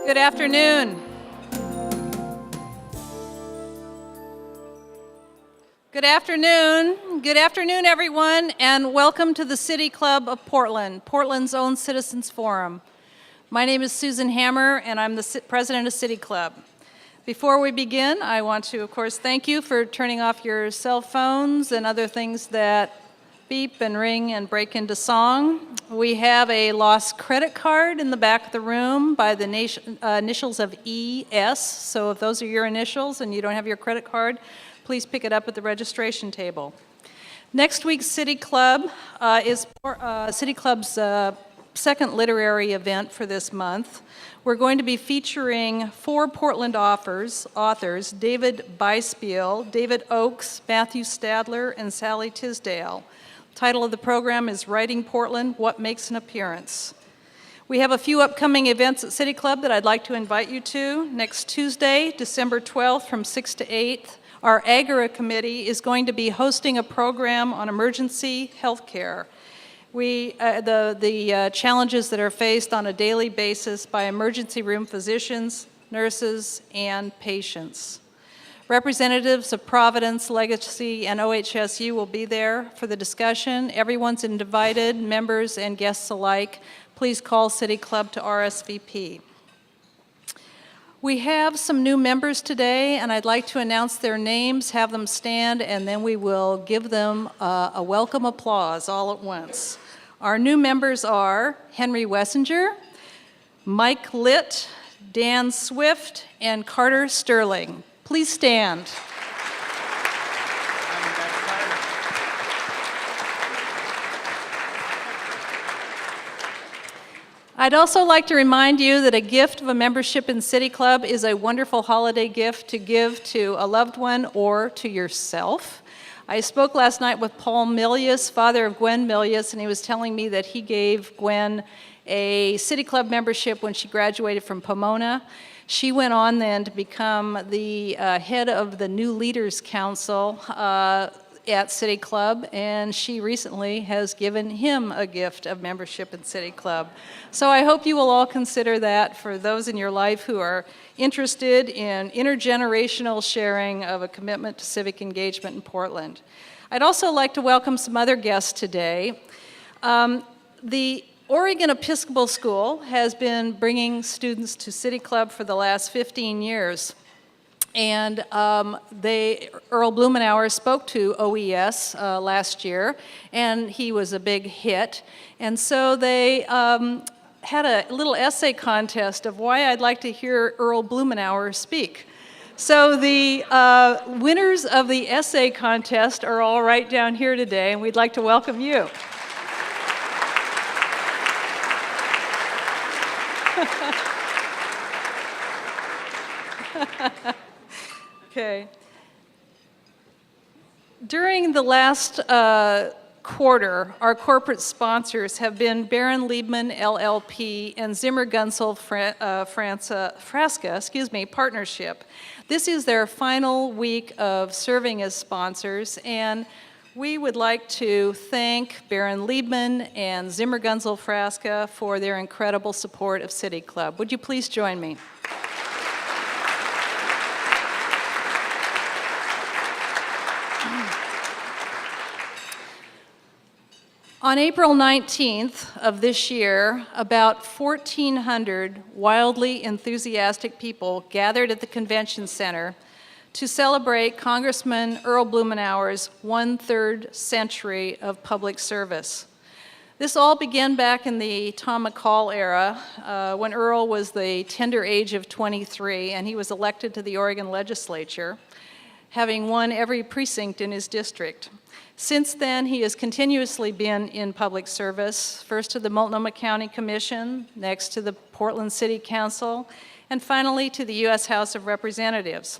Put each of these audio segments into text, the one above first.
Good afternoon. Good afternoon. Good afternoon, everyone, and welcome to the City Club of Portland, Portland's own Citizens Forum. My name is Susan Hammer, and I'm the president of City Club. Before we begin, I want to, of course, thank you for turning off your cell phones and other things that beep and ring and break into song. We have a lost credit card in the back of the room by the initials of ES. So if those are your initials and you don't have your credit card, please pick it up at the registration table. Next week's City Club is City Club's second literary event for this month. We're going to be featuring 4 Portland authors, David Byspiel, David Oakes, Matthew Stadler, and Sally Tisdale. Title of the program is Writing Portland, What Makes an Appearance? We have a few upcoming events at City Club that I'd like to invite you to. Next Tuesday, December 12th from 6 to 8, our Agora Committee is going to be hosting a program on emergency health care. The challenges that are faced on a daily basis by emergency room physicians, nurses, and patients. Representatives of Providence, Legacy, and OHSU will be there for the discussion. Everyone's invited, members and guests alike. Please call City Club to RSVP. We have some new members today, and I'd like to announce their names, have them stand, and then we will give them a welcome applause all at once. Our new members are Henry Wessinger, Mike Litt, Dan Swift, and Carter Sterling. Please stand. I'd also like to remind you that a gift of a membership in City Club is a wonderful holiday gift to give to a loved one or to yourself. I spoke last night with Paul Milius, father of Gwen Milius, and he was telling me that he gave Gwen a City Club membership when she graduated from Pomona. She went on then to become the head of the New Leaders Council at City Club, and she recently has given him a gift of membership in City Club. So I hope you will all consider that for those in your life who are interested in intergenerational sharing of a commitment to civic engagement in Portland. I'd also like to welcome some other guests today. The Oregon Episcopal School has been bringing students to City Club for the last 15 years. And Earl Blumenauer spoke to OES last year, and he was a big hit. And so they had a little essay contest of why I'd like to hear Earl Blumenauer speak. So the winners of the essay contest are all right down here today, and we'd like to welcome you. Okay. During the last quarter, our corporate sponsors have been Baron Liebman LLP and Zimmer Gunsel Frasca partnership. This is their final week of serving as sponsors, and we would like to thank Baron Liebman and Zimmer Gunsel Frasca for their incredible support of City Club. Would you please join me? On April 19th of this year, about 1,400 wildly enthusiastic people gathered at the convention center to celebrate Congressman Earl Blumenauer's 1/3 century of public service. This all began back in the Tom McCall era, when Earl was the tender age of 23, and he was elected to the Oregon legislature, having won every precinct in his district. Since then, he has continuously been in public service, first to the Multnomah County Commission, next to the Portland City Council, and finally to the U.S. House of Representatives.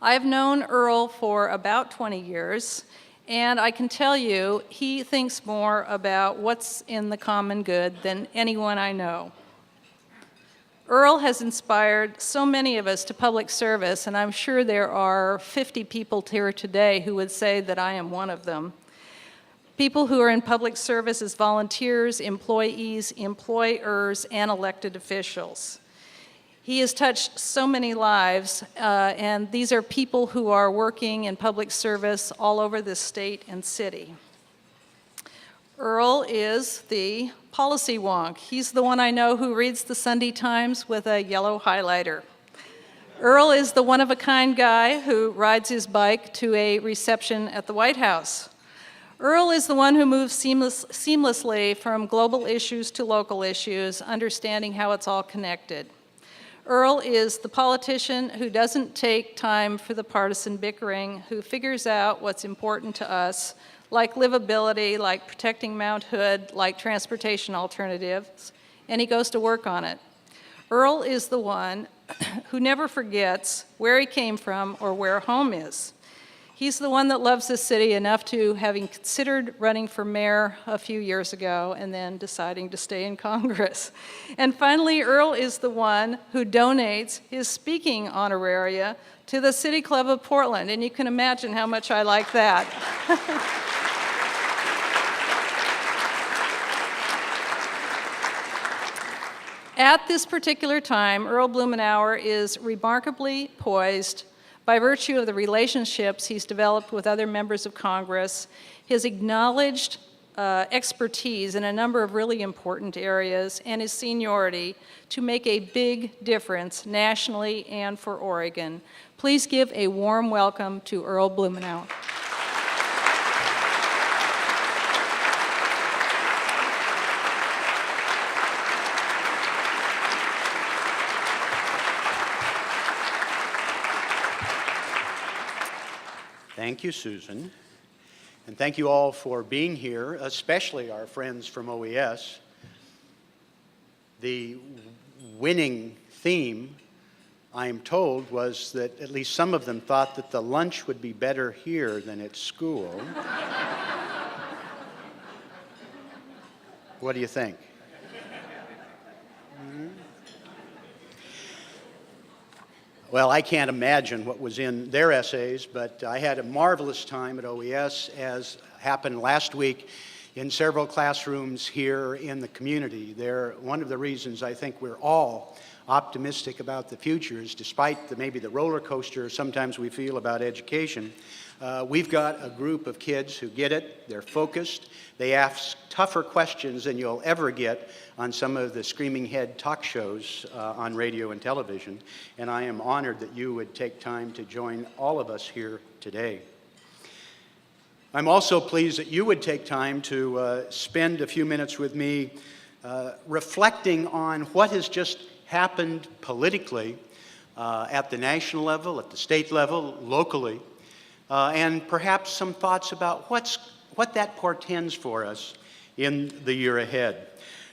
I've known Earl for about 20 years, and I can tell you he thinks more about what's in the common good than anyone I know. Earl has inspired so many of us to public service, and I'm sure there are 50 people here today who would say that I am one of them. People who are in public service as volunteers, employees, employers, and elected officials. He has touched so many lives, and these are people who are working in public service all over this state and city. Earl is the policy wonk. He's the one I know who reads the Sunday Times with a yellow highlighter. Earl is the one-of-a-kind guy who rides his bike to a reception at the White House. Earl is the one who moves seamlessly from global issues to local issues, understanding how it's all connected. Earl is the politician who doesn't take time for the partisan bickering, who figures out what's important to us, like livability, like protecting Mount Hood, like transportation alternatives, and he goes to work on it. Earl is the one who never forgets where he came from or where home is. He's the one that loves this city enough to, having considered running for mayor a few years ago and then deciding to stay in Congress. And finally, Earl is the one who donates his speaking honoraria to the City Club of Portland, and you can imagine how much I like that. At this particular time, Earl Blumenauer is remarkably poised by virtue of the relationships he's developed with other members of Congress, his acknowledged expertise in a number of really important areas, and his seniority to make a big difference nationally and for Oregon. Please give a warm welcome to Earl Blumenauer. Thank you, Susan. And thank you all for being here, especially our friends from OES. The winning theme, I am told, was that at least some of them thought that the lunch would be better here than at school. What do you think? Well, I can't imagine what was in their essays, but I had a marvelous time at OES, as happened last week in several classrooms here in the community. One of the reasons I think we're all optimistic about the future is, despite maybe the roller coaster sometimes we feel about education, we've got a group of kids who get it, they're focused, they ask tougher questions than you'll ever get on some of the screaming head talk shows on radio and television, and I am honored that you would take time to join all of us here today. I'm also pleased that you would take time to spend a few minutes with me reflecting on what has just happened politically at the national level, at the state level, locally, and perhaps some thoughts about what that portends for us in the year ahead.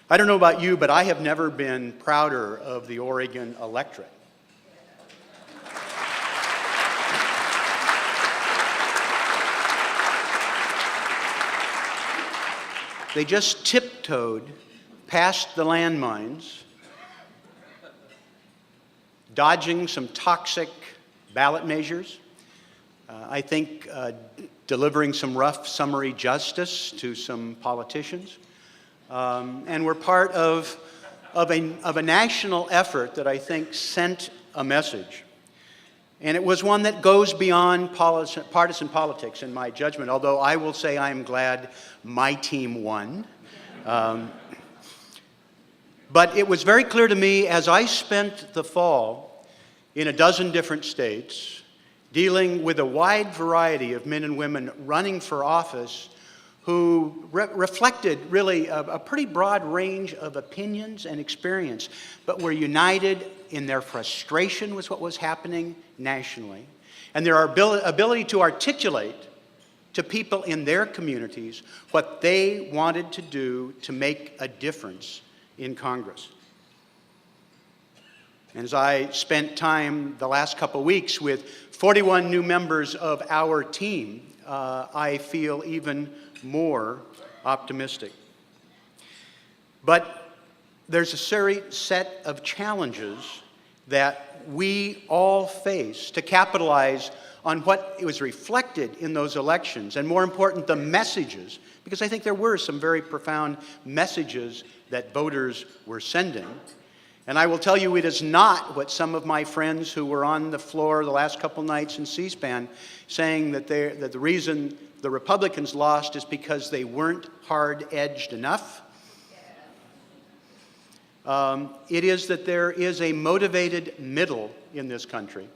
I don't know about you, but I have never been prouder of the Oregon electorate. They just tiptoed past the landmines, dodging some toxic ballot measures, I think delivering some rough summary justice to some politicians, and we're part of a national effort that I think sent a message. And it was one that goes beyond partisan politics, in my judgment, although I will say I am glad my team won. But it was very clear to me as I spent the fall in a dozen different states, dealing with a wide variety of men and women running for office who reflected really a pretty broad range of opinions and experience, but were united in their frustration with what was happening nationally, and their ability to articulate to people in their communities what they wanted to do to make a difference in Congress. And as I spent time the last couple weeks with 41 new members of our team, I feel even more optimistic. But there's a set of challenges that we all face to capitalize on what was reflected in those elections, and more important, the messages, because I think there were some very profound messages that voters were sending. And I will tell you, it is not what some of my friends who were on the floor the last couple nights in C-SPAN saying that the reason the Republicans lost is because they weren't hard-edged enough. It is that there is a motivated middle in this country.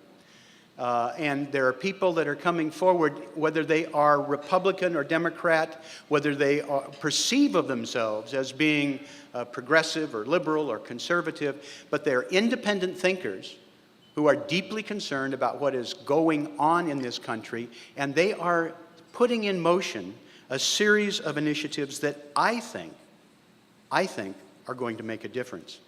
And there are people that are coming forward, whether they are Republican or Democrat, whether they perceive of themselves as being progressive or liberal or conservative, but they're independent thinkers who are deeply concerned about what is going on in this country, and they are putting in motion a series of initiatives that I think are going to make a difference.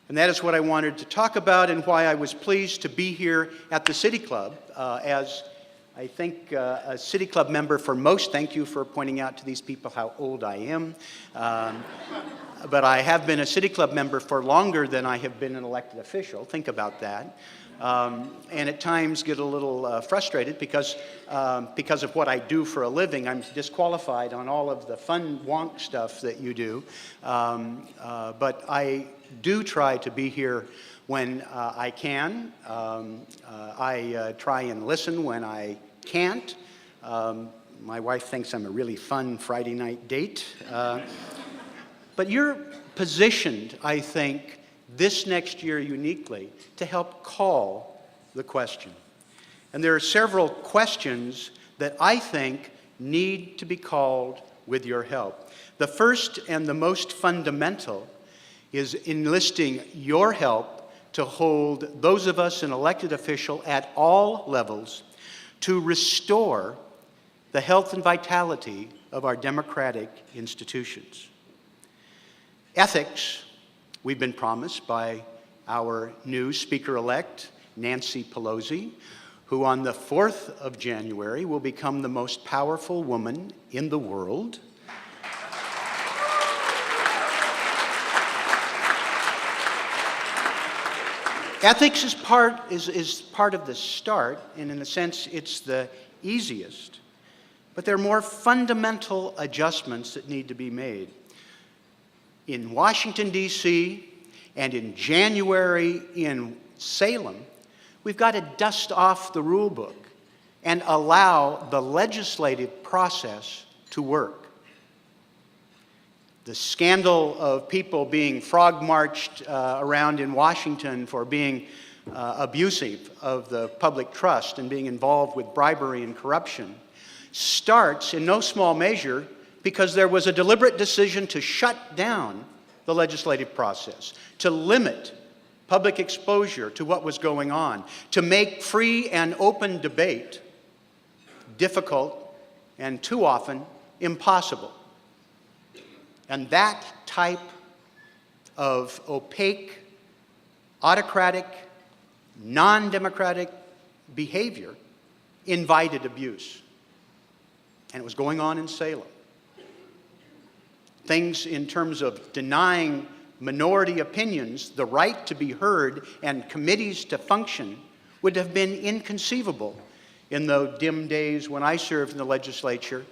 And that is what I wanted to talk about, and why I was pleased to be here at the City Club as I think a City Club member for most. Thank you for pointing out to these people how old I am. But I have been a City Club member for longer than I have been an elected official. Think about that. And at times get a little frustrated because of what I do for a living. I'm disqualified on all of the fun wonk stuff that you do. But I do try to be here when I can. I try and listen when I can't. My wife thinks I'm a really fun Friday night date. But you're positioned, I think, this next year uniquely to help call the question. And there are several questions that I think need to be called with your help. The first and the most fundamental is enlisting your help to hold those of us in elected official at all levels to restore the health and vitality of our democratic institutions. Ethics, we've been promised by our new Speaker-elect, Nancy Pelosi, who on the 4th of January will become the most powerful woman in the world. Ethics is part of the start, and in a sense, it's the easiest. But there are more fundamental adjustments that need to be made. In Washington, D.C., and in January in Salem, we've got to dust off the rule book and allow the legislative process to work. The scandal of people being frog-marched around in Washington for being abusive of the public trust and being involved with bribery and corruption starts in no small measure because there was a deliberate decision to shut down the legislative process, to limit public exposure to what was going on, to make free and open debate difficult and too often impossible. And that type of opaque, autocratic, non-democratic behavior invited abuse. And it was going on in Salem. Things in terms of denying minority opinions the right to be heard and committees to function would have been inconceivable in the dim days when I served in the legislature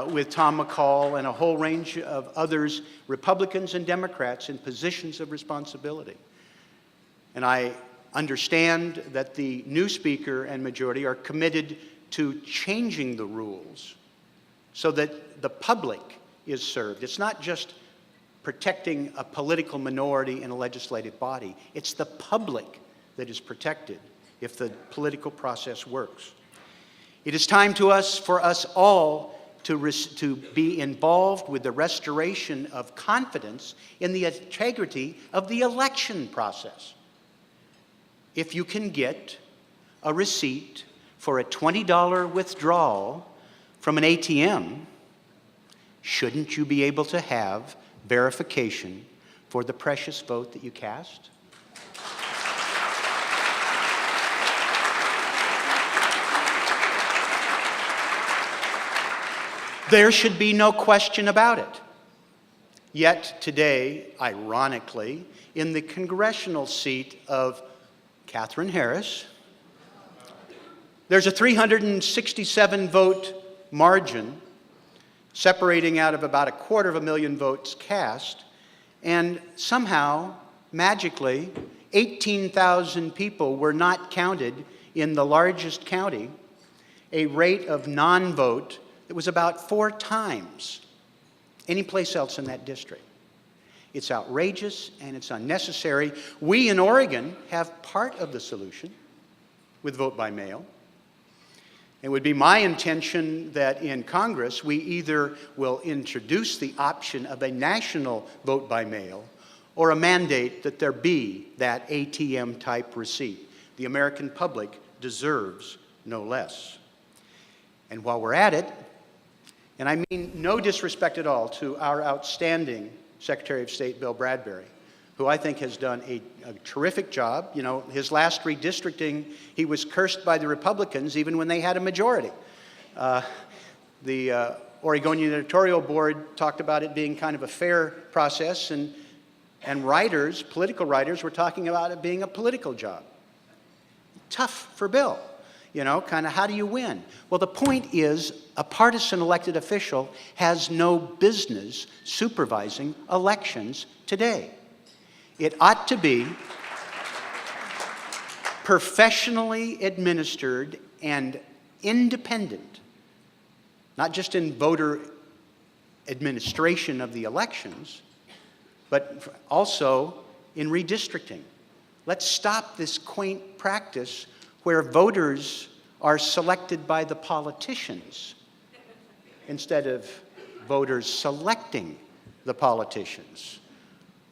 with Tom McCall and a whole range of others, Republicans and Democrats, in positions of responsibility. And I understand that the new Speaker and majority are committed to changing the rules so that the public is served. It's not just protecting a political minority in a legislative body. It's the public that is protected if the political process works. It is time for us all to be involved with the restoration of confidence in the integrity of the election process. If you can get a receipt for a $20 withdrawal from an ATM, shouldn't you be able to have verification for the precious vote that you cast? There should be no question about it. Yet today, ironically, in the congressional seat of Katherine Harris, there's a 367 vote margin separating out of about 250,000 votes cast, and somehow, magically, 18,000 people were not counted in the largest county, a rate of non-vote that was about 4 times any place else in that district. It's outrageous and it's unnecessary. We in Oregon have part of the solution with vote by mail. It would be my intention that in Congress we either will introduce the option of a national vote by mail or a mandate that there be that ATM type receipt. The American public deserves no less. And while we're at it, and I mean no disrespect at all to our outstanding Secretary of State, Bill Bradbury, who I think has done a terrific job. You know, his last redistricting, he was cursed by the Republicans even when they had a majority. The Oregonian Editorial Board talked about it being kind of a fair process, and writers, political writers, were talking about it being a political job. Tough for Bill. You know, kind of how do you win? Well, the point is a partisan elected official has no business supervising elections today. It ought to be professionally administered and independent, not just in voter administration of the elections, but also in redistricting. Let's stop this quaint practice where voters are selected by the politicians instead of voters selecting the politicians.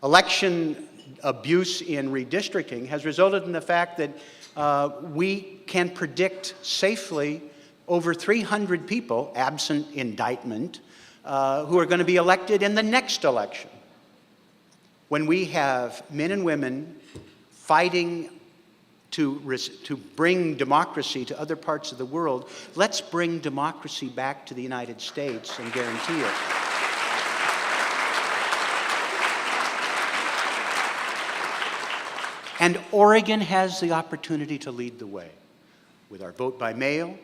Election abuse in redistricting has resulted in the fact that we can predict safely over 300 people, absent indictment, who are going to be elected in the next election. When we have men and women fighting to bring democracy to other parts of the world, let's bring democracy back to the United States and guarantee it. And Oregon has the opportunity to lead the way with our vote by mail,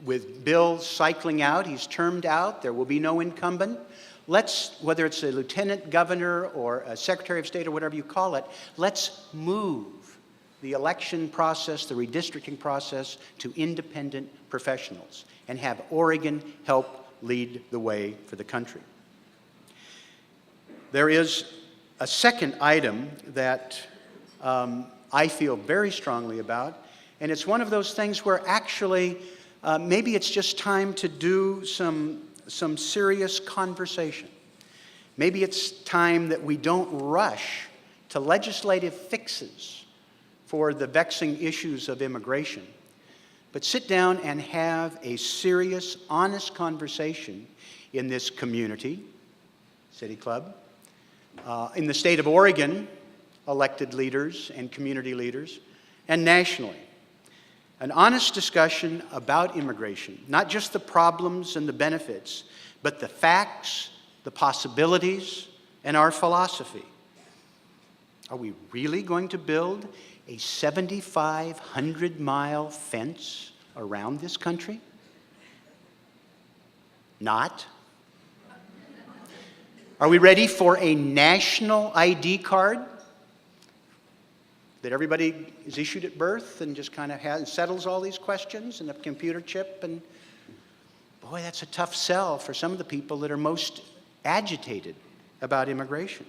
with Bill cycling out, he's termed out, there will be no incumbent. Let's, whether it's a lieutenant governor or a secretary of state or whatever you call it, let's move the election process, the redistricting process, to independent professionals and have Oregon help lead the way for the country. There is a second item that I feel very strongly about, and it's one of those things where actually maybe it's just time to do some serious conversation. Maybe it's time that we don't rush to legislative fixes for the vexing issues of immigration, but sit down and have a serious, honest conversation in this community, City Club, in the state of Oregon, elected leaders and community leaders, and nationally. An honest discussion about immigration, not just the problems and the benefits, but the facts, the possibilities, and our philosophy. Are we really going to build a 7,500-mile fence around this country? Not. Are we ready for a national ID card that everybody is issued at birth and just kind of settles all these questions, and a computer chip? And boy, that's a tough sell for some of the people that are most agitated about immigration.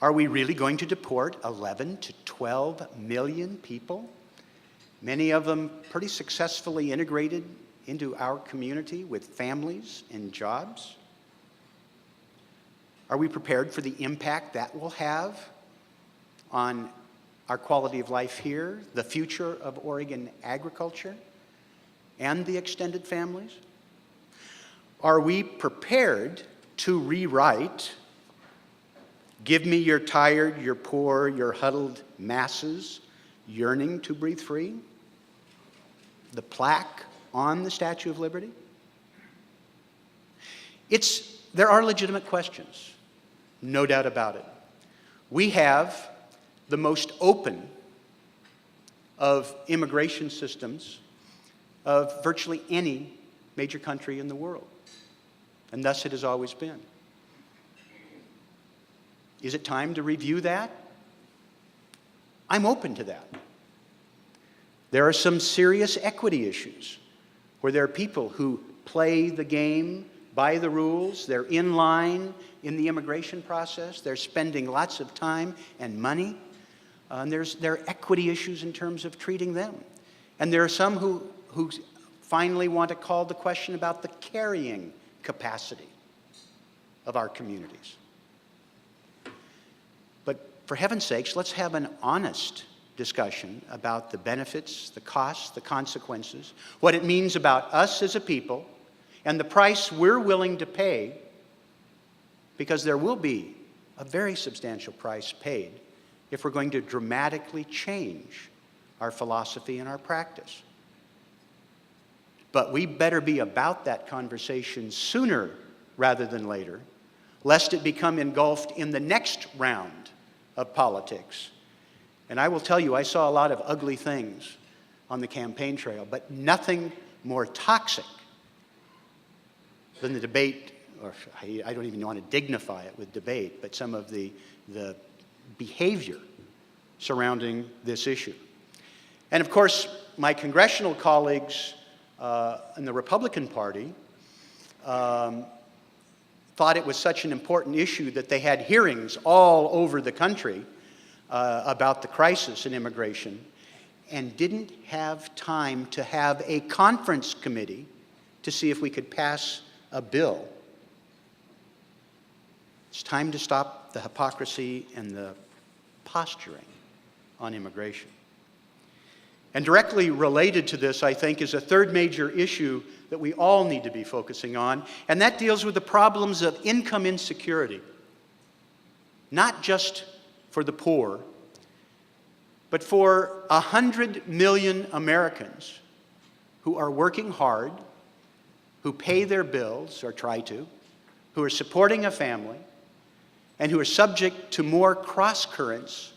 Are we really going to deport 11 to 12 million people? Many of them pretty successfully integrated into our community with families and jobs? Are we prepared for the impact that will have on our quality of life here, the future of Oregon agriculture? and the extended families? Are we prepared to rewrite "Give me your tired, your poor, your huddled masses yearning to breathe free"? The plaque on the Statue of Liberty? There are legitimate questions, no doubt about it. We have the most open of immigration systems of virtually any major country in the world, and thus it has always been. Is it time to review that? I'm open to that. There are some serious equity issues where there are people who play the game by the rules, they're in line in the immigration process, they're spending lots of time and money, and there are equity issues in terms of treating them. And there are some who finally want to call the question about the carrying capacity of our communities. But for heaven's sakes, let's have an honest discussion about the benefits, the costs, the consequences, what it means about us as a people, and the price we're willing to pay, because there will be a very substantial price paid if we're going to dramatically change our philosophy and our practice. But we better be about that conversation sooner rather than later, lest it become engulfed in the next round of politics. And I will tell you, I saw a lot of ugly things on the campaign trail, but nothing more toxic than the debate, or I don't even want to dignify it with debate, but some of the behavior surrounding this issue. And of course, my congressional colleagues in the Republican Party thought it was such an important issue that they had hearings all over the country about the crisis in immigration, and didn't have time to have a conference committee to see if we could pass a bill. It's time to stop the hypocrisy and the posturing on immigration. And directly related to this, I think, is a third major issue that we all need to be focusing on, and that deals with the problems of income insecurity. Not just for the poor, but for 100 million Americans who are working hard, who pay their bills, or try to, who are supporting a family, and who are subject to more cross-currents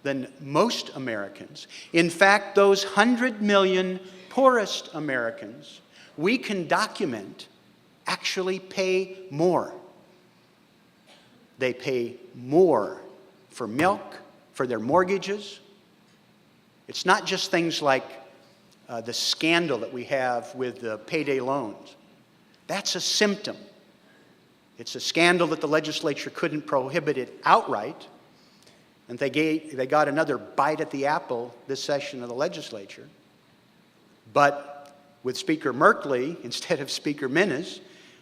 than most Americans. In fact, those 100 million poorest Americans, we can document, actually pay more. They pay more for milk, for their mortgages. It's not just things like the scandal that we have with the payday loans. That's a symptom. It's a scandal that the legislature couldn't prohibit it outright, and they got another bite at the apple this session of the legislature. But with Speaker Merkley instead of Speaker Minnis,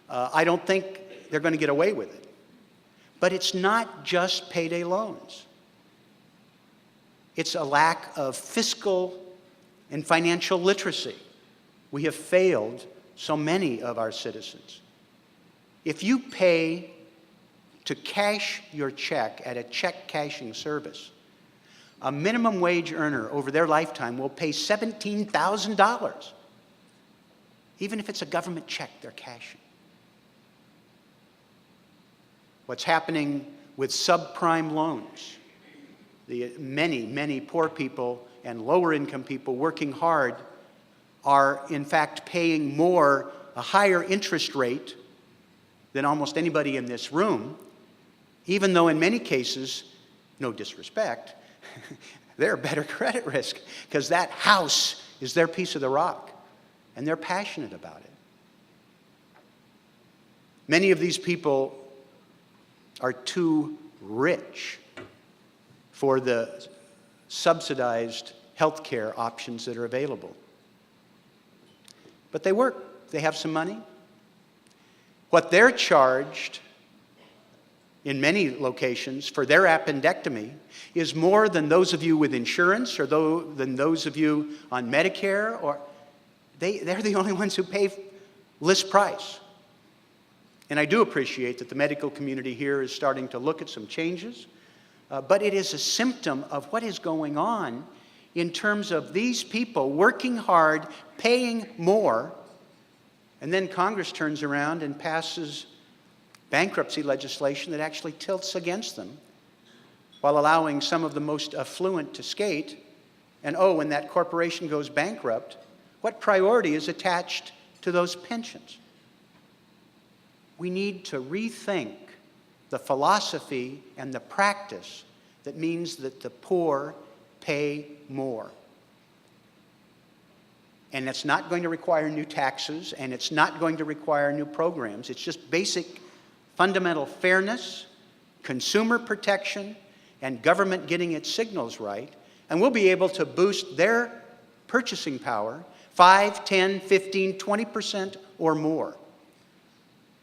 I don't think they're going to get away with it. But it's not just payday loans. It's a lack of fiscal and financial literacy. We have failed so many of our citizens. If you pay to cash your check at a check cashing service, a minimum wage earner over their lifetime will pay $17,000, even if it's a government check they're cashing. What's happening with subprime loans? The many poor people and lower income people working hard are in fact paying more, a higher interest rate than almost anybody in this room, even though in many cases, no disrespect, they're a better credit risk because that house is their piece of the rock and they're passionate about it. Many of these people are too rich for the subsidized health care options that are available. But they work, they have some money. What they're charged in many locations for their appendectomy is more than those of you with insurance or than those of you on Medicare, or they're the only ones who pay list price. And I do appreciate that the medical community here is starting to look at some changes, but it is a symptom of what is going on in terms of these people working hard, paying more, and then Congress turns around and passes bankruptcy legislation that actually tilts against them while allowing some of the most affluent to skate. And when that corporation goes bankrupt, what priority is attached to those pensions? We need to rethink the philosophy and the practice that means that the poor pay more. And it's not going to require new taxes, and it's not going to require new programs. It's just basic fundamental fairness, consumer protection, and government getting its signals right. And we'll be able to boost their purchasing power 5, 10, 15, 20% or more,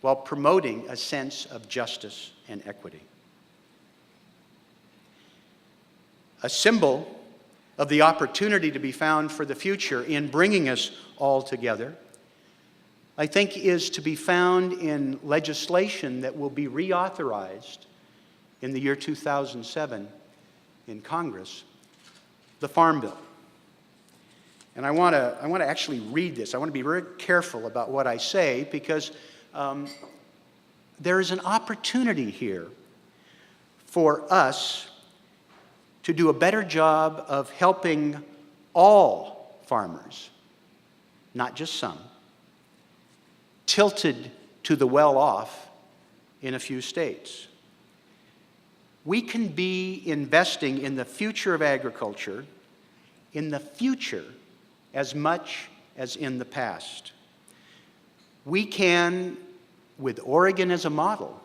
while promoting a sense of justice and equity. A symbol of the opportunity to be found for the future in bringing us all together, I think, is to be found in legislation that will be reauthorized in the year 2007 in Congress, the Farm Bill. And I want to actually read this. I want to be very careful about what I say, because there is an opportunity here for us to do a better job of helping all farmers, not just some, tilted to the well-off in a few states. We can be investing in the future of agriculture, in the future as much as in the past. We can, with Oregon as a model,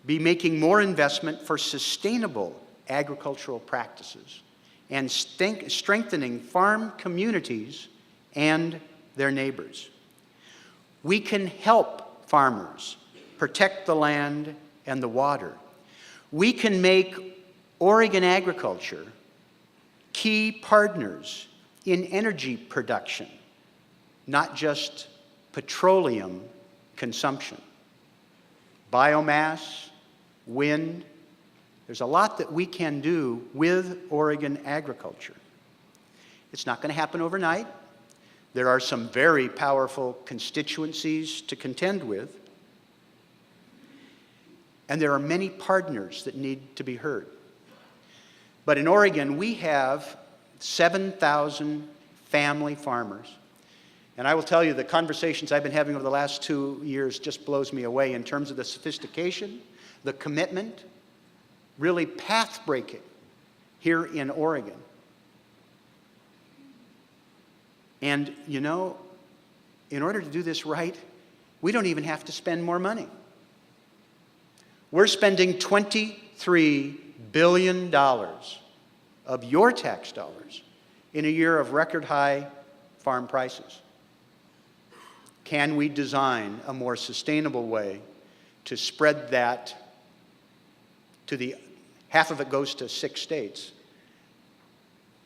be making more investment for sustainable agricultural practices and strengthening farm communities and their neighbors. We can help farmers protect the land and the water. We can make Oregon agriculture key partners in energy production, not just petroleum consumption. Biomass, wind, there's a lot that we can do with Oregon agriculture. It's not going to happen overnight. There are some very powerful constituencies to contend with. And there are many partners that need to be heard. But in Oregon, we have 7,000 family farmers. And I will tell you, the conversations I've been having over the last 2 years just blows me away in terms of the sophistication, the commitment, really path-breaking here in Oregon. And, you know, in order to do this right, we don't even have to spend more money. We're spending $23 billion of your tax dollars in a year of record high farm prices. Can we design a more sustainable way to spread that to half of it goes to 6 states,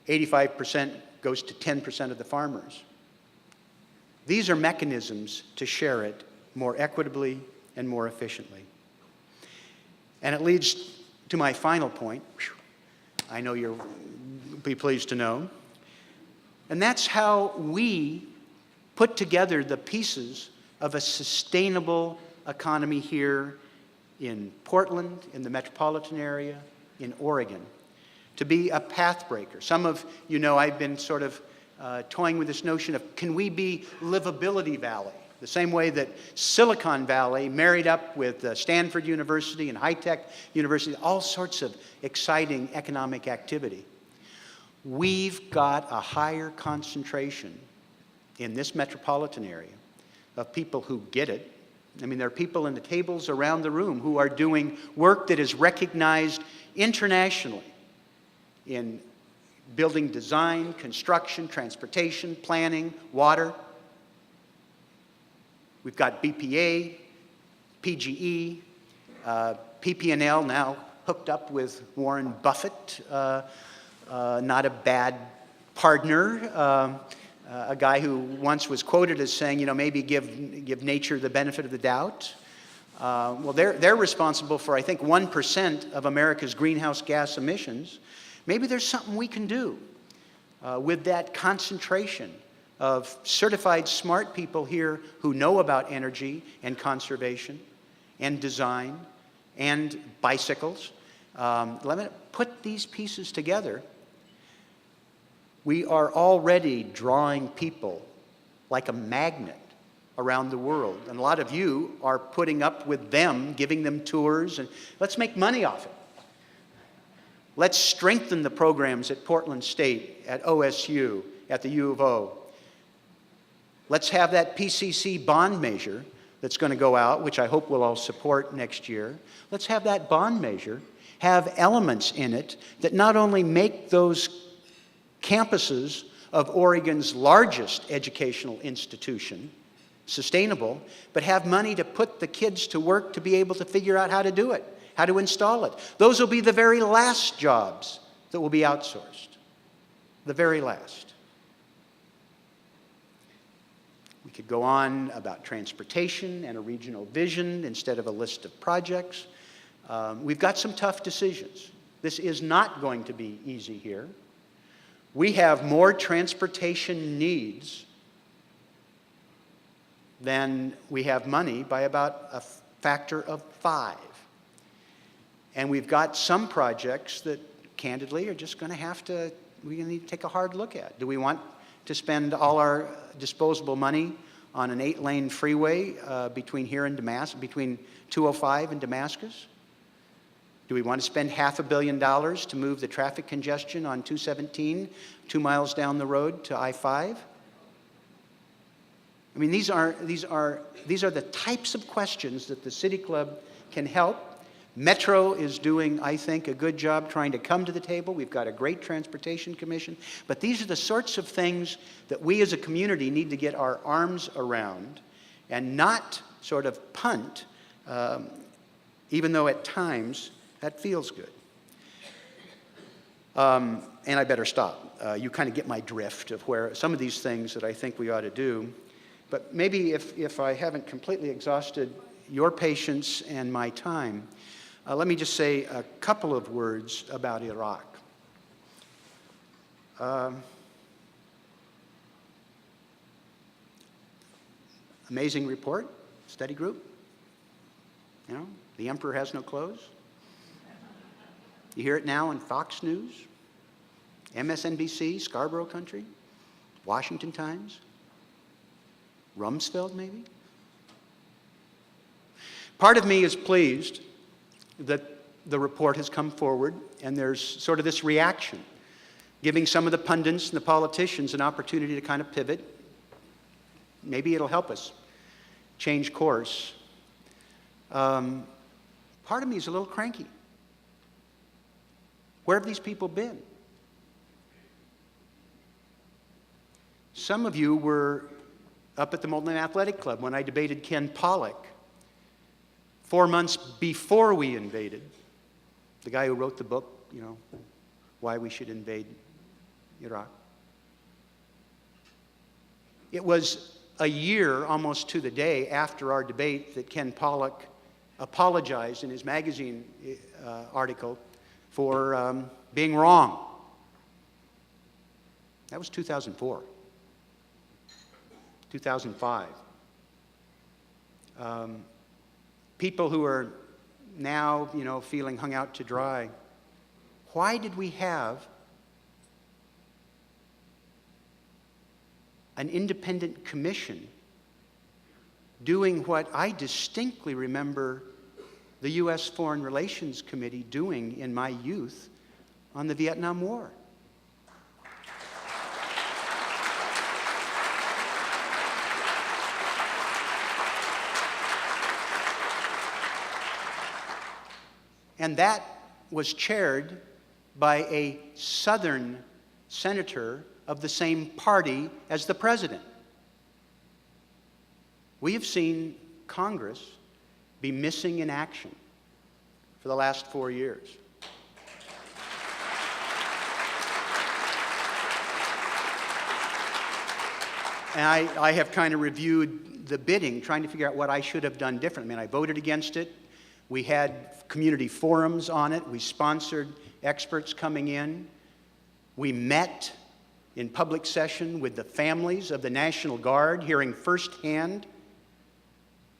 85% goes to 10% of the farmers. These are mechanisms to share it more equitably and more efficiently. And it leads to my final point. I know you'll be pleased to know. And that's how we put together the pieces of a sustainable economy here in Portland, in the metropolitan area, in Oregon, to be a path breaker. Some of you know I've been sort of toying with this notion of, can we be Livability Valley? The same way that Silicon Valley married up with Stanford University and high-tech university, all sorts of exciting economic activity. We've got a higher concentration in this metropolitan area of people who get it. I mean, there are people in the tables around the room who are doing work that is recognized internationally in building design, construction, transportation, planning, water. We've got BPA, PGE, PP&L now hooked up with Warren Buffett, not a bad partner, a guy who once was quoted as saying, you know, maybe give nature the benefit of the doubt. Well, they're responsible for, I think, 1% of America's greenhouse gas emissions. Maybe there's something we can do with that concentration of certified smart people here who know about energy and conservation and design and bicycles. Let me put these pieces together. We are already drawing people like a magnet around the world. And a lot of you are putting up with them, giving them tours, and let's make money off it. Let's strengthen the programs at Portland State, at OSU, at the U of O. Let's have that PCC bond measure that's going to go out, which I hope we'll all support next year. Let's have that bond measure have elements in it that not only make those campuses of Oregon's largest educational institution sustainable, but have money to put the kids to work to be able to figure out how to do it, how to install it. Those will be the very last jobs that will be outsourced. The very last. We could go on about transportation and a regional vision instead of a list of projects. We've got some tough decisions. This is not going to be easy here. We have more transportation needs than we have money by about a factor of 5. And we've got some projects that, candidly, are just going to have to, we're going to need to take a hard look at. Do we want to spend all our disposable money on an 8-lane freeway between here and Damascus, between 205 and Damascus? Do we want to spend $500 million to move the traffic congestion on 217, 2 miles down the road to I-5? I mean, these are the types of questions that the City Club can help. Metro is doing, I think, a good job trying to come to the table. We've got a great transportation commission. But these are the sorts of things that we as a community need to get our arms around and not sort of punt, even though at times that feels good. And I better stop. You kind of get my drift of where some of these things that I think we ought to do. But maybe if I haven't completely exhausted your patience and my time, let me just say a couple of words about Iraq. Amazing report, study group. You know, the emperor has no clothes. You hear it now on Fox News, MSNBC, Scarborough Country, Washington Times, Rumsfeld maybe. Part of me is pleased that the report has come forward and there's sort of this reaction, giving some of the pundits and the politicians an opportunity to kind of pivot. Maybe it'll help us change course. Part of me is a little cranky. Where have these people been? Some of you were up at the Molten Athletic Club when I debated Ken Pollock 4 months before we invaded, the guy who wrote the book, you know, Why We Should Invade Iraq. It was a year, almost to the day, after our debate that Ken Pollock apologized in his magazine article for being wrong. That was 2004. 2005. People who are now, you know, feeling hung out to dry. Why did we have an independent commission doing what I distinctly remember the U.S. Foreign Relations Committee doing in my youth on the Vietnam War? And that was chaired by a Southern senator of the same party as the president. We have seen Congress be missing in action for the last 4 years. And I have kind of reviewed the bidding, trying to figure out what I should have done differently. I mean, I voted against it. We had community forums on it. We sponsored experts coming in. We met in public session with the families of the National Guard, hearing firsthand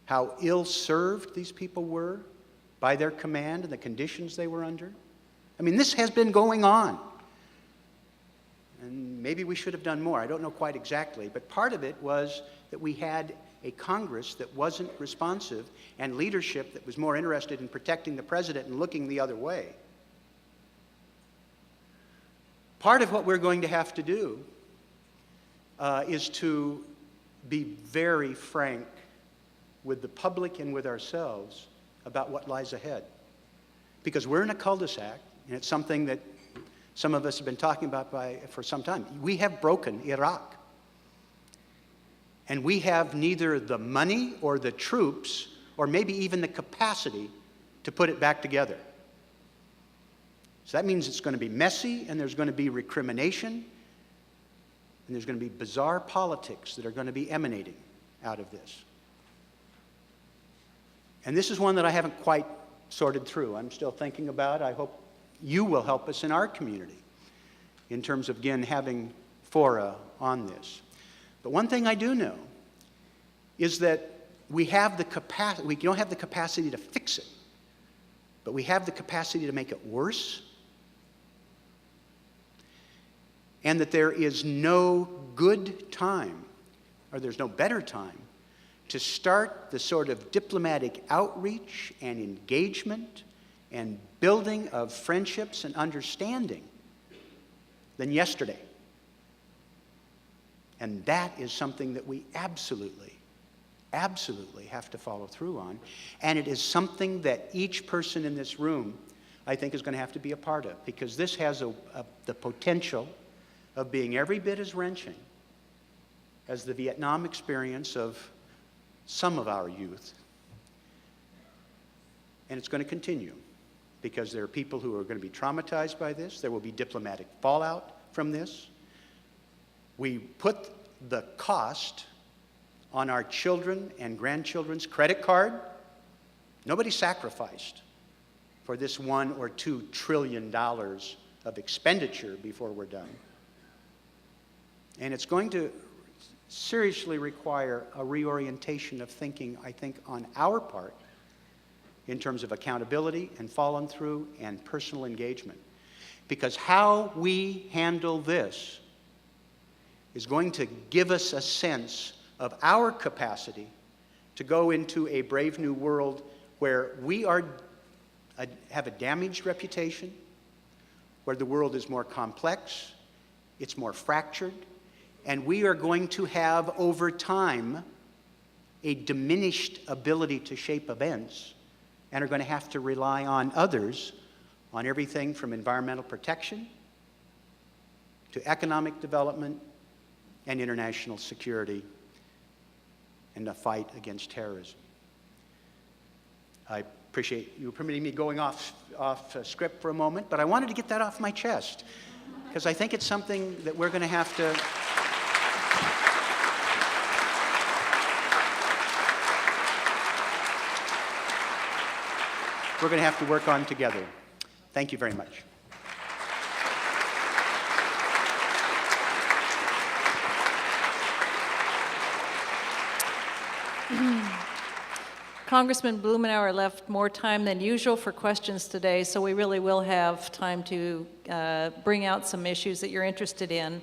how ill-served these people were by their command and the conditions they were under. I mean, this has been going on. And maybe we should have done more. I don't know quite exactly. But part of it was that we had a Congress that wasn't responsive and leadership that was more interested in protecting the president and looking the other way. Part of what we're going to have to do is to be very frank with the public and with ourselves about what lies ahead. Because we're in a cul-de-sac, and it's something that some of us have been talking about for some time. We have broken Iraq. And we have neither the money or the troops or maybe even the capacity to put it back together. So that means it's going to be messy, and there's going to be recrimination, and there's going to be bizarre politics that are going to be emanating out of this. And this is one that I haven't quite sorted through. I'm still thinking about. I hope you will help us in our community in terms of, again, having fora on this. But one thing I do know is that we have the capacity, we don't have the capacity to fix it, but we have the capacity to make it worse. And that there is no good time, or there's no better time, to start the sort of diplomatic outreach and engagement and building of friendships and understanding than yesterday. And that is something that we absolutely have to follow through on. And it is something that each person in this room, I think, is going to have to be a part of, because this has the potential of being every bit as wrenching as the Vietnam experience of some of our youth. And it's going to continue, because there are people who are going to be traumatized by this. There will be diplomatic fallout from this. We put the cost on our children and grandchildren's credit card. Nobody sacrificed for this $1 or $2 trillion of expenditure before we're done. And it's going to seriously require a reorientation of thinking, I think, on our part in terms of accountability and follow through and personal engagement. Because how we handle this is going to give us a sense of our capacity to go into a brave new world where we have a damaged reputation, where the world is more complex, it's more fractured, and we are going to have, over time, a diminished ability to shape events, and are going to have to rely on others on everything from environmental protection to economic development and international security and the fight against terrorism. I appreciate you permitting me going off script for a moment, but I wanted to get that off my chest, because I think it's something that we're going to have to work on together. Thank you very much. Congressman Blumenauer left more time than usual for questions today, so we really will have time to bring out some issues that you're interested in.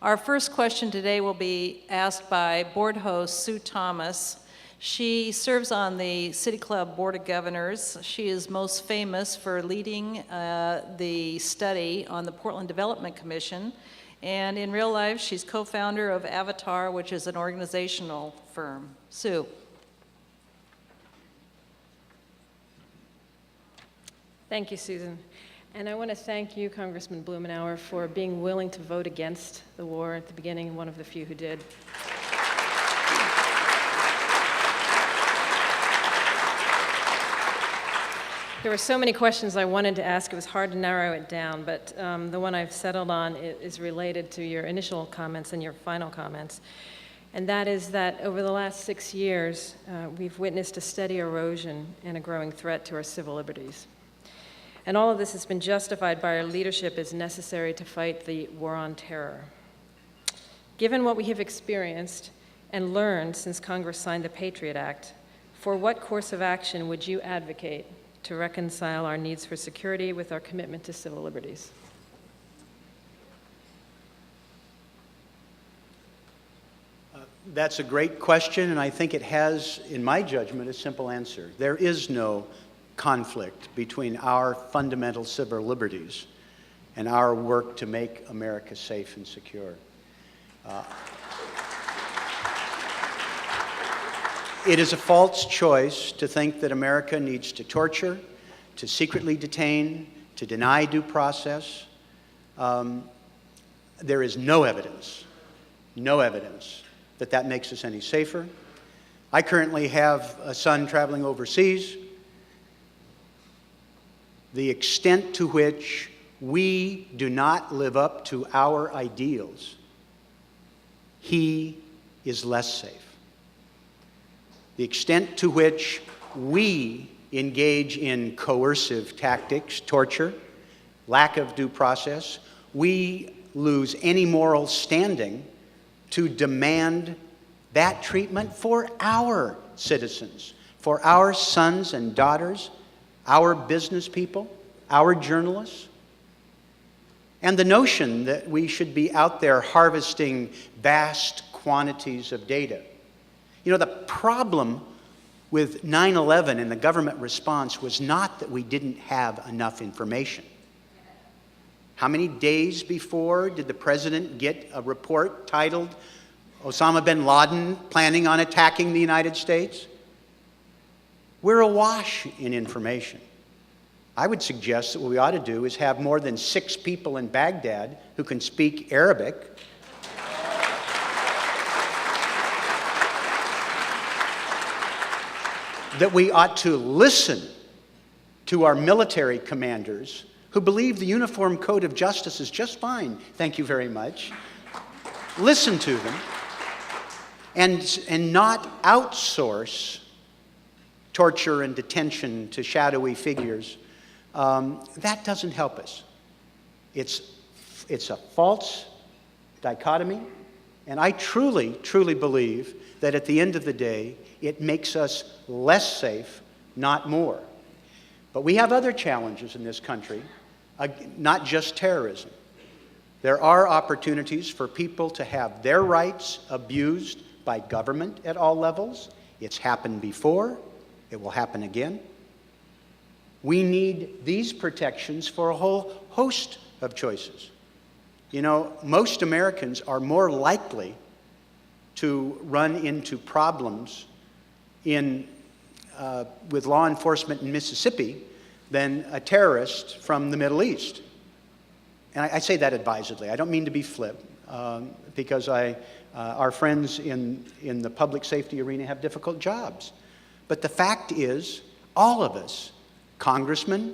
Our first question today will be asked by board host Sue Thomas. She serves on the City Club Board of Governors. She is most famous for leading the study on the Portland Development Commission. And in real life, she's co-founder of Avatar, which is an organizational firm. Sue. Thank you, Susan. And I want to thank you, Congressman Blumenauer, for being willing to vote against the war at the beginning, one of the few who did. There were so many questions I wanted to ask, it was hard to narrow it down, but the one I've settled on is related to your initial comments and your final comments. And that is that over the last 6 years, we've witnessed a steady erosion and a growing threat to our civil liberties. And all of this has been justified by our leadership as necessary to fight the war on terror. Given what we have experienced and learned since Congress signed the Patriot Act, for what course of action would you advocate to reconcile our needs for security with our commitment to civil liberties? That's a great question, and I think it has, in my judgment, a simple answer. There is no conflict between our fundamental civil liberties and our work to make America safe and secure. It is a false choice to think that America needs to torture, to secretly detain, to deny due process. There is no evidence that that makes us any safer. I currently have a son traveling overseas. The extent to which we do not live up to our ideals, he is less safe. The extent to which we engage in coercive tactics, torture, lack of due process, we lose any moral standing to demand that treatment for our citizens, for our sons and daughters, our business people, our journalists. And the notion that we should be out there harvesting vast quantities of data. You know, the problem with 9/11 and the government response was not that we didn't have enough information. How many days before did the president get a report titled Osama bin Laden planning on attacking the United States? We're awash in information. I would suggest that what we ought to do is have more than 6 people in Baghdad who can speak Arabic that we ought to listen to our military commanders who believe the Uniform Code of Justice is just fine, thank you very much. Listen to them and not outsource torture and detention to shadowy figures. That doesn't help us. It's a false dichotomy, and I truly, truly believe that at the end of the day, it makes us less safe, not more. But we have other challenges in this country, not just terrorism. There are opportunities for people to have their rights abused by government at all levels. It's happened before. It will happen again. We need these protections for a whole host of choices. You know, most Americans are more likely to run into problems with law enforcement in Mississippi than a terrorist from the Middle East. And I say that advisedly. I don't mean to be flip, because our friends in the public safety arena have difficult jobs. But the fact is, all of us, congressmen,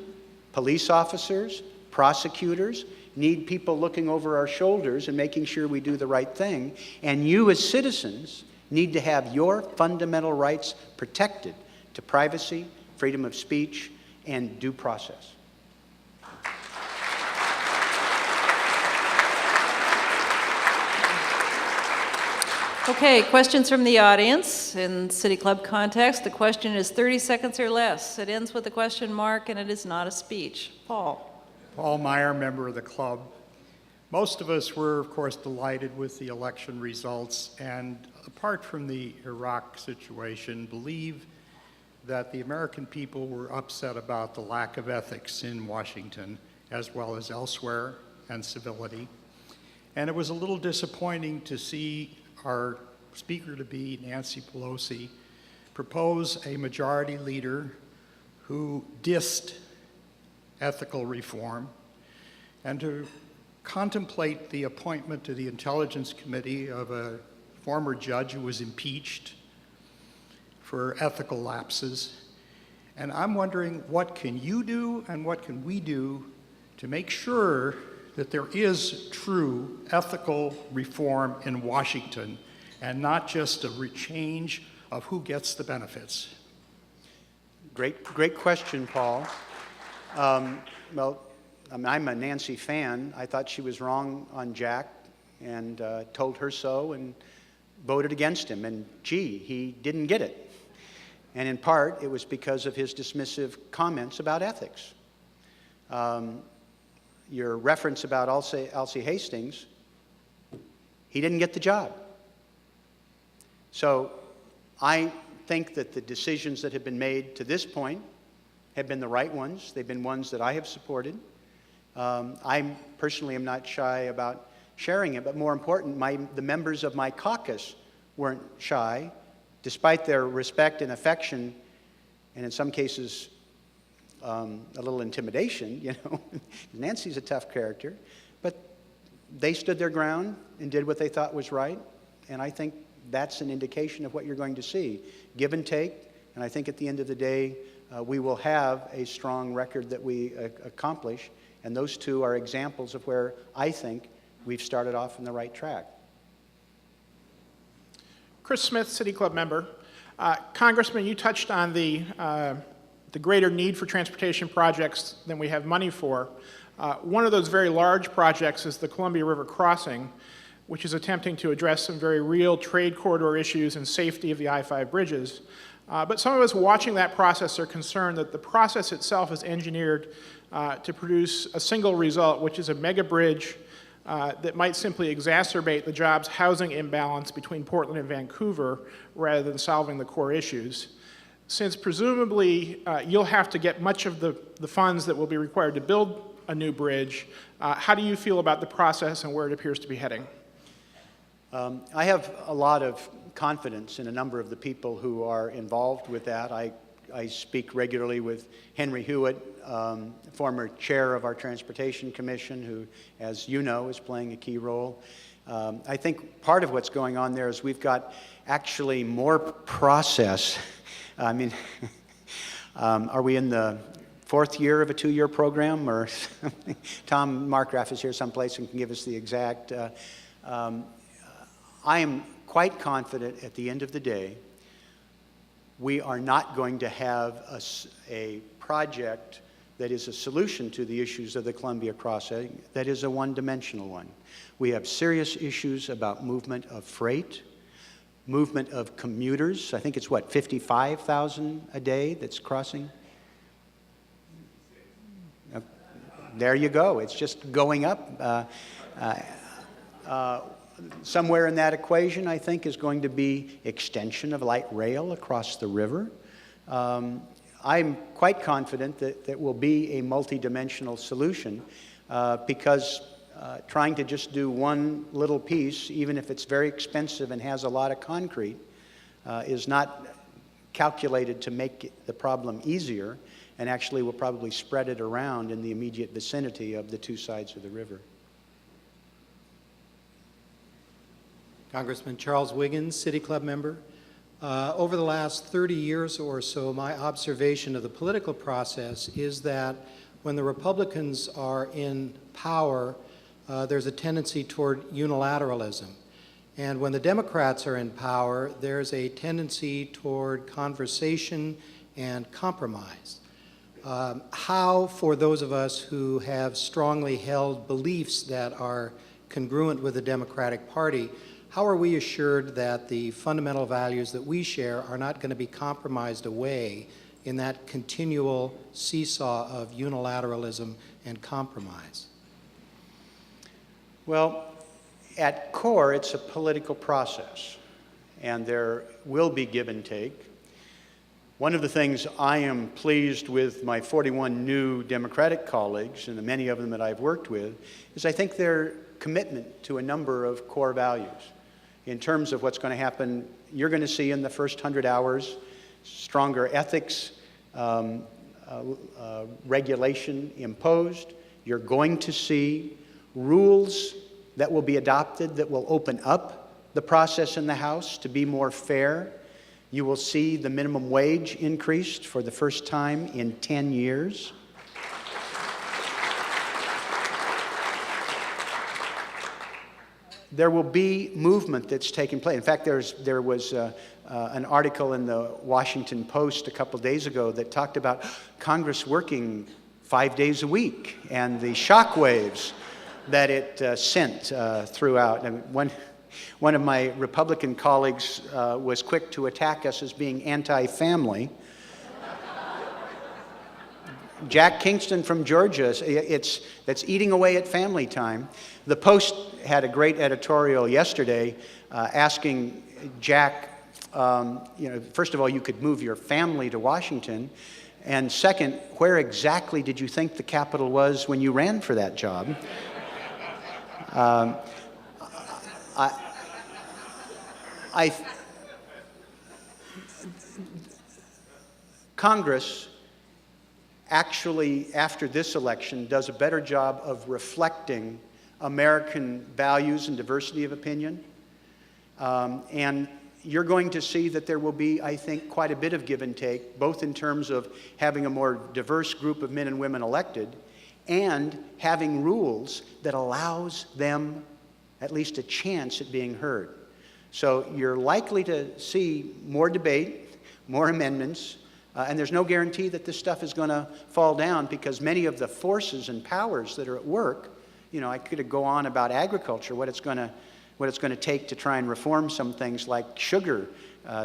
police officers, prosecutors, need people looking over our shoulders and making sure we do the right thing. And you as citizens need to have your fundamental rights protected to privacy, freedom of speech, and due process. Okay, questions from the audience in City Club context. The question is 30 seconds or less. It ends with a question mark, and it is not a speech. Paul. Paul Meyer, member of the club. Most of us were, of course, delighted with the election results, and apart from the Iraq situation, believe that the American people were upset about the lack of ethics in Washington, as well as elsewhere, and civility. And it was a little disappointing to see our Speaker-to-be, Nancy Pelosi, propose a majority leader who dissed ethical reform, and to contemplate the appointment to the Intelligence Committee of a former judge who was impeached for ethical lapses, And I'm wondering, what can you do and what can we do to make sure that there is true ethical reform in Washington and not just a change of who gets the benefits? Great question, Paul. Well, I'm a Nancy fan. I thought she was wrong on Jack and told her so and voted against him. And gee, he didn't get it. And in part, it was because of his dismissive comments about ethics. Your reference about Alcee Hastings, he didn't get the job. So I think that the decisions that have been made to this point have been the right ones. They've been ones that I have supported. I personally am not shy about sharing it, but more important, the members of my caucus weren't shy, despite their respect and affection, and in some cases, a little intimidation, you know. Nancy's a tough character, but they stood their ground and did what they thought was right, and I think that's an indication of what you're going to see. Give and take, and I think at the end of the day, we will have a strong record that we accomplish, and those two are examples of where I think we've started off on the right track. Chris Smith, City Club member. Congressman, you touched on the greater need for transportation projects than we have money for. One of those very large projects is the Columbia River Crossing, which is attempting to address some very real trade corridor issues and safety of the I-5 bridges. But some of us watching that process are concerned that the process itself is engineered to produce a single result, which is a mega bridge that might simply exacerbate the jobs housing imbalance between Portland and Vancouver rather than solving the core issues. Since presumably you'll have to get much of the funds that will be required to build a new bridge, how do you feel about the process and where it appears to be heading? I have a lot of confidence in a number of the people who are involved with that. I speak regularly with Henry Hewitt, former chair of our Transportation Commission, who, as you know, is playing a key role. I think part of what's going on there is we've got actually more process. I mean, are we in the fourth year of a two-year program? Or Tom Markgraf is here someplace and can give us the exact. I am quite confident at the end of the day we are not going to have a project that is a solution to the issues of the Columbia Crossing that is a one-dimensional one. We have serious issues about movement of freight, movement of commuters. I think it's, what, 55,000 a day that's crossing? There you go. It's just going up. Somewhere in that equation, I think, is going to be extension of light rail across the river. I'm quite confident that that will be a multidimensional solution because trying to just do one little piece, even if it's very expensive and has a lot of concrete, is not calculated to make the problem easier, and actually will probably spread it around in the immediate vicinity of the two sides of the river. Congressman Charles Wiggins, City Club member. Over the last 30 years or so, my observation of the political process is that when the Republicans are in power, there's a tendency toward unilateralism. And when the Democrats are in power, there's a tendency toward conversation and compromise. How, for those of us who have strongly held beliefs that are congruent with the Democratic Party, how are we assured that the fundamental values that we share are not going to be compromised away in that continual seesaw of unilateralism and compromise? Well, at core, it's a political process, and there will be give and take. One of the things I am pleased with my 41 new Democratic colleagues, and the many of them that I've worked with, is I think their commitment to a number of core values. In terms of what's going to happen, you're going to see in the first 100 hours stronger ethics regulation imposed. You're going to see rules that will be adopted that will open up the process in the House to be more fair. You will see the minimum wage increased for the first time in 10 years. There will be movement that's taking place. In fact, there was an article in the Washington Post a couple days ago that talked about Congress working 5 days a week and the shockwaves that it sent throughout. And one of my Republican colleagues was quick to attack us as being anti-family. Jack Kingston from Georgia, that's eating away at family time. The Post had a great editorial yesterday asking Jack, first of all, you could move your family to Washington, and second, where exactly did you think the Capitol was when you ran for that job? Congress actually, after this election, does a better job of reflecting American values and diversity of opinion. And you're going to see that there will be, I think, quite a bit of give and take, both in terms of having a more diverse group of men and women elected and having rules that allows them at least a chance at being heard. So you're likely to see more debate, more amendments, and there's no guarantee that this stuff is going to fall down, because many of the forces and powers that are at work, I could go on about agriculture, what it's going to take to try and reform some things like sugar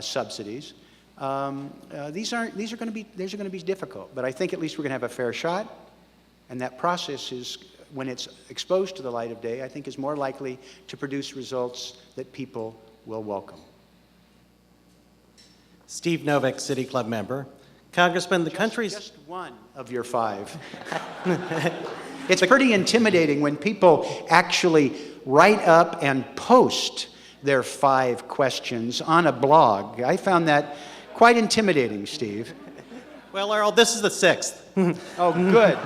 subsidies. These are going to be difficult, but I think at least we're going to have a fair shot, and that process is, when it's exposed to the light of day, I think is more likely to produce results that people will welcome. Steve Novick, City Club member. Congressman, the country's... Just one of your five. It's pretty intimidating when people actually write up and post their 5 questions on a blog. I found that quite intimidating, Steve. Well, Earl, this is the 6th. Oh, good.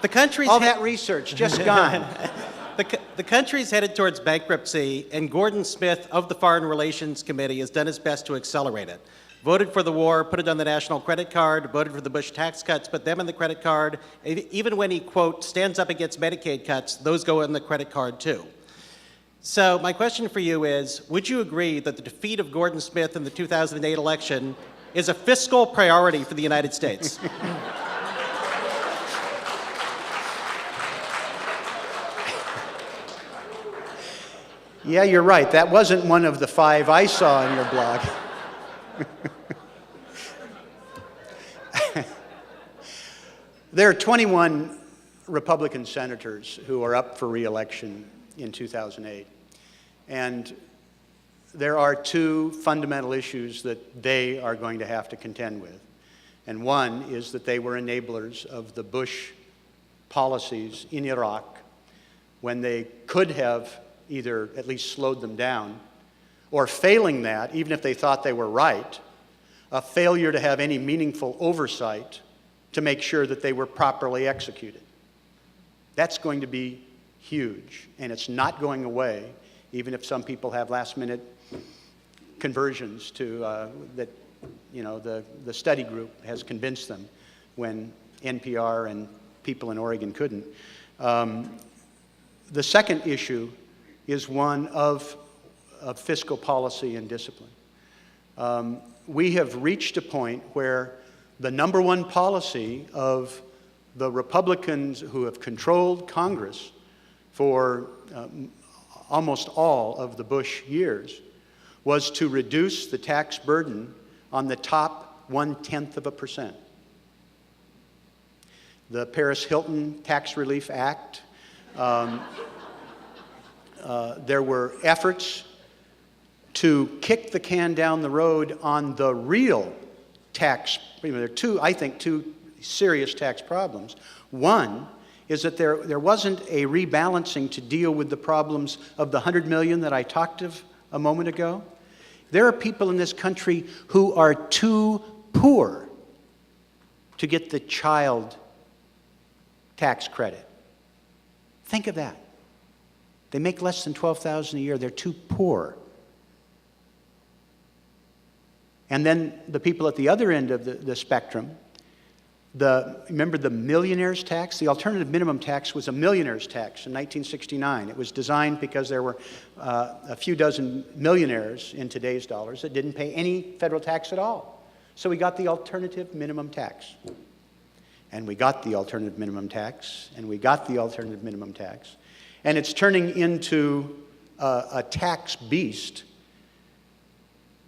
The country's... All that research just gone. The country's headed towards bankruptcy, and Gordon Smith of the Foreign Relations Committee has done his best to accelerate it. Voted for the war, put it on the national credit card, voted for the Bush tax cuts, put them on the credit card. Even when he, quote, stands up against Medicaid cuts, those go on the credit card too. So my question for you is, would you agree that the defeat of Gordon Smith in the 2008 election is a fiscal priority for the United States? Yeah, you're right. That wasn't one of the 5 I saw in your blog. There are 21 Republican senators who are up for re-election in 2008. And there are 2 fundamental issues that they are going to have to contend with. And one is that they were enablers of the Bush policies in Iraq when they could have either at least slowed them down, or failing that, even if they thought they were right, a failure to have any meaningful oversight to make sure that they were properly executed. That's going to be huge, and it's not going away, even if some people have last-minute conversions to that. The study group has convinced them when NPR and people in Oregon couldn't. The second issue is one of fiscal policy and discipline. We have reached a point where the number one policy of the Republicans who have controlled Congress for almost all of the Bush years was to reduce the tax burden on the top 0.1%. The Paris Hilton Tax Relief Act. There were efforts to kick the can down the road on the real tax. There are two serious tax problems. One is that there wasn't a rebalancing to deal with the problems of the 100 million that I talked of a moment ago. There are people in this country who are too poor to get the child tax credit. Think of that. They make less than $12,000 a year. They're too poor. And then the people at the other end of the spectrum, remember the millionaire's tax? The alternative minimum tax was a millionaire's tax in 1969. It was designed because there were a few dozen millionaires in today's dollars that didn't pay any federal tax at all. So we got the alternative minimum tax. And we got the alternative minimum tax, and we got the alternative minimum tax. And it's turning into a tax beast.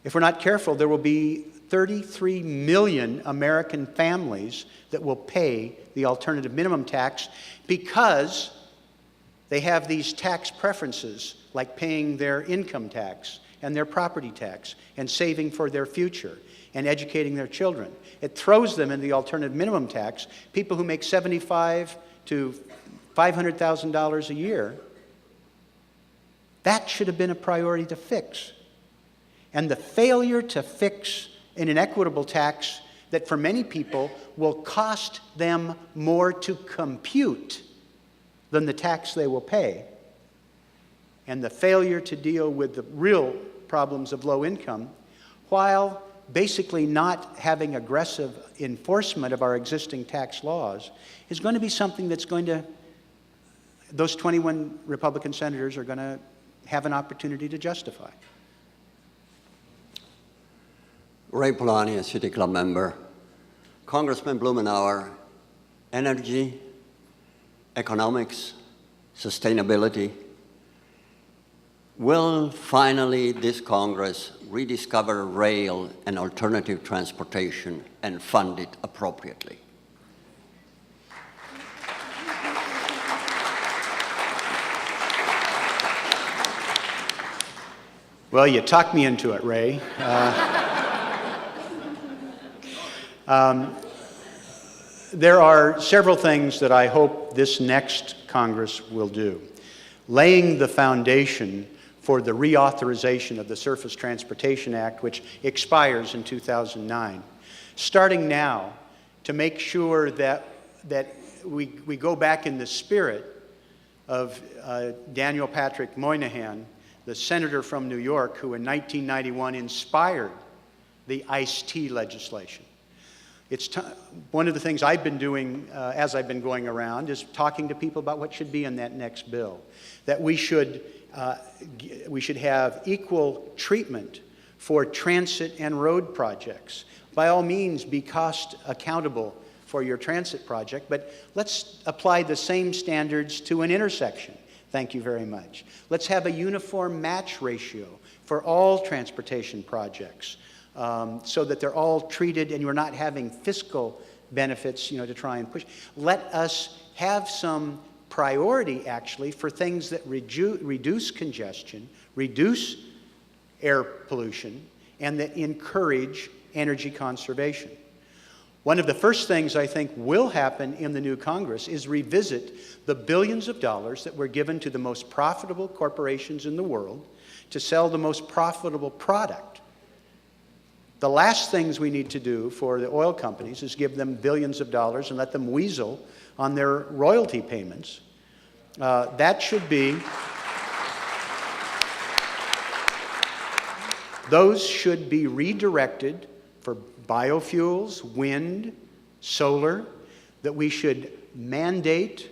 If we're not careful, there will be 33 million American families that will pay the alternative minimum tax because they have these tax preferences, like paying their income tax and their property tax and saving for their future and educating their children. It throws them in the alternative minimum tax. People who make $75,000 to $500,000 a year, that should have been a priority to fix. And the failure to fix an inequitable tax that for many people will cost them more to compute than the tax they will pay, and the failure to deal with the real problems of low income, while basically not having aggressive enforcement of our existing tax laws, is going to be something that's going to, those 21 Republican senators are going to have an opportunity to justify. Ray Polani, a City Club member. Congressman Blumenauer, energy, economics, sustainability. Will finally this Congress rediscover rail and alternative transportation and fund it appropriately? Well, you talked me into it, Ray. There are several things that I hope this next Congress will do. Laying the foundation for the reauthorization of the Surface Transportation Act, which expires in 2009. Starting now to make sure that we go back in the spirit of Daniel Patrick Moynihan, the senator from New York who in 1991 inspired the iced tea legislation. One of the things I've been doing as I've been going around is talking to people about what should be in that next bill. That we should have equal treatment for transit and road projects. By all means, be cost accountable for your transit project, but let's apply the same standards to an intersection. Thank you very much. Let's have a uniform match ratio for all transportation projects. So that they're all treated and you're not having fiscal benefits, to try and push. Let us have some priority, actually, for things that reduce congestion, reduce air pollution, and that encourage energy conservation. One of the first things I think will happen in the new Congress is revisit the billions of dollars that were given to the most profitable corporations in the world to sell the most profitable product. The last things we need to do for the oil companies is give them billions of dollars and let them weasel on their royalty payments. Those should be redirected for biofuels, wind, solar, that we should mandate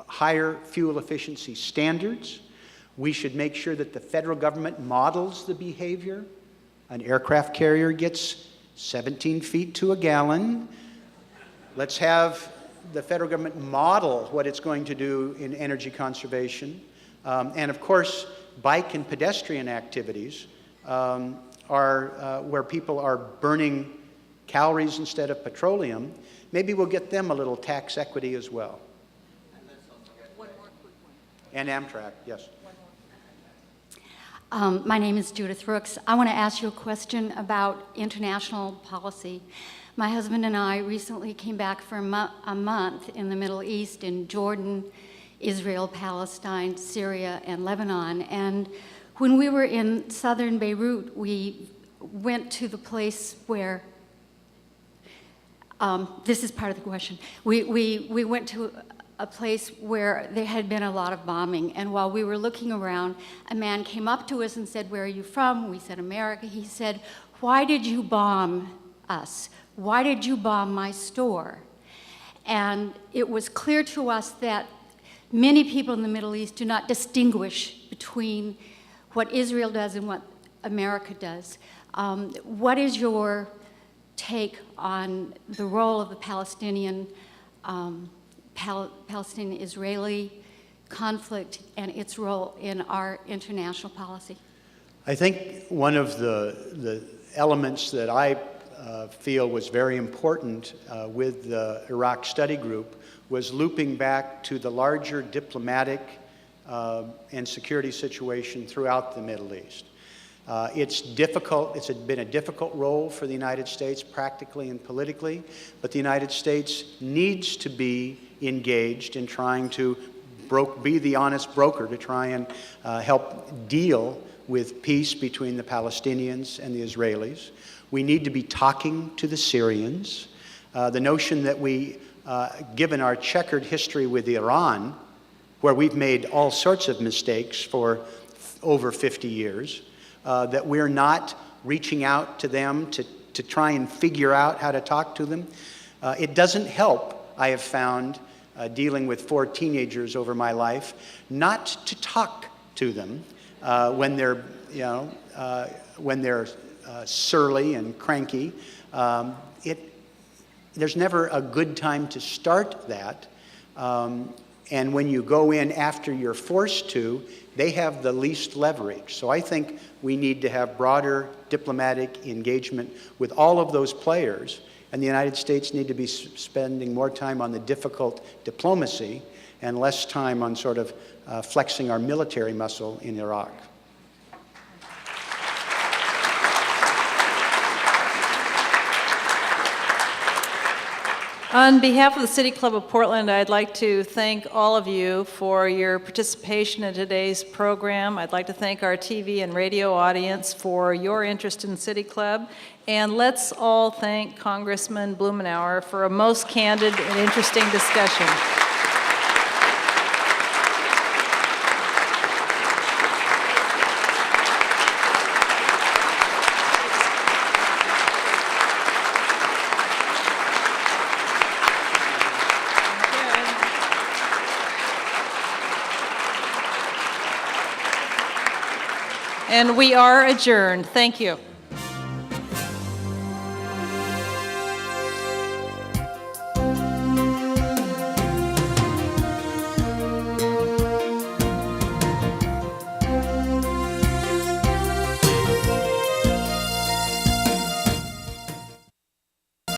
higher fuel efficiency standards. We should make sure that the federal government models the behavior. An aircraft carrier gets 17 feet to a gallon. Let's have the federal government model what it's going to do in energy conservation. And of course, bike and pedestrian activities are where people are burning calories instead of petroleum. Maybe we'll get them a little tax equity as well. One more quick one. And Amtrak, yes. My name is Judith Rooks. I want to ask you a question about international policy. My husband and I recently came back for a month in the Middle East, in Jordan, Israel, Palestine, Syria, and Lebanon. And when we were in southern Beirut, we went to the place where, this is part of the question. We went to a place where there had been a lot of bombing. And while we were looking around, a man came up to us and said, "Where are you from?" We said, "America." He said, "Why did you bomb us? Why did you bomb my store?" And it was clear to us that many people in the Middle East do not distinguish between what Israel does and what America does. What is your take on the role of the Palestinian-Israeli conflict and its role in our international policy? I think one of the elements that I feel was very important with the Iraq study group was looping back to the larger diplomatic and security situation throughout the Middle East. It's difficult. It's been a difficult role for the United States practically and politically, but the United States needs to be engaged in trying to be the honest broker to try and help deal with peace between the Palestinians and the Israelis. We need to be talking to the Syrians. The notion that we, given our checkered history with Iran, where we've made all sorts of mistakes for over 50 years, that we're not reaching out to them to try and figure out how to talk to them. It doesn't help, I have found, dealing with 4 teenagers over my life, not to talk to them when they're, surly and cranky. There's never a good time to start that. And when you go in after you're forced to, they have the least leverage. So I think we need to have broader diplomatic engagement with all of those players, and the United States need to be spending more time on the difficult diplomacy and less time on sort of flexing our military muscle in Iraq. On behalf of the City Club of Portland, I'd like to thank all of you for your participation in today's program. I'd like to thank our TV and radio audience for your interest in City Club. And let's all thank Congressman Blumenauer for a most candid and interesting discussion. And we are adjourned. Thank you.